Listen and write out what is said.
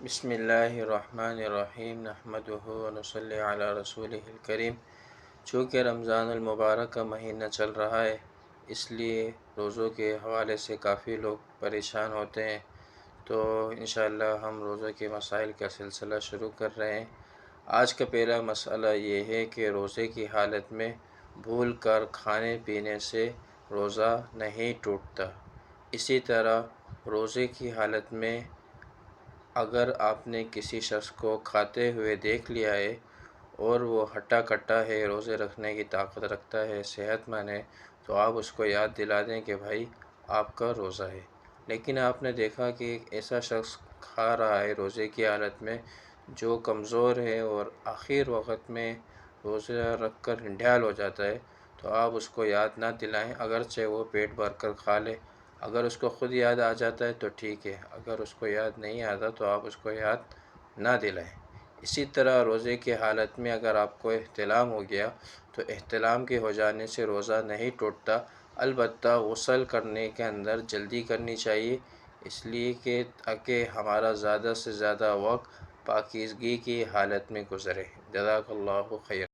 بسم اللہ الرحمن الرحیم نحمدہ ونصلی علی رسولہ الکریم۔ چونکہ رمضان المبارک کا مہینہ چل رہا ہے، اس لیے روزوں کے حوالے سے کافی لوگ پریشان ہوتے ہیں، تو انشاءاللہ ہم روزوں کے مسائل کا سلسلہ شروع کر رہے ہیں۔ آج کا پہلا مسئلہ یہ ہے کہ روزے کی حالت میں بھول کر کھانے پینے سے روزہ نہیں ٹوٹتا۔ اسی طرح روزے کی حالت میں اگر آپ نے کسی شخص کو کھاتے ہوئے دیکھ لیا ہے اور وہ ہٹا کٹا ہے، روزے رکھنے کی طاقت رکھتا ہے، صحت مند ہے، تو آپ اس کو یاد دلا دیں کہ بھائی آپ کا روزہ ہے۔ لیکن آپ نے دیکھا کہ ایک ایسا شخص کھا رہا ہے روزے کی حالت میں جو کمزور ہے اور آخر وقت میں روزہ رکھ کر ڈھال ہو جاتا ہے، تو آپ اس کو یاد نہ دلائیں، اگرچہ وہ پیٹ بھر کر کھا لے۔ اگر اس کو خود یاد آ جاتا ہے تو ٹھیک ہے، اگر اس کو یاد نہیں آتا تو آپ اس کو یاد نہ دلائیں۔ اسی طرح روزے کی حالت میں اگر آپ کو احتلام ہو گیا تو احتلام کے ہو جانے سے روزہ نہیں ٹوٹتا، البتہ غسل کرنے کے اندر جلدی کرنی چاہیے، اس لیے کہ تاکہ ہمارا زیادہ سے زیادہ وقت پاکیزگی کی حالت میں گزرے۔ جزاک اللہ خیر۔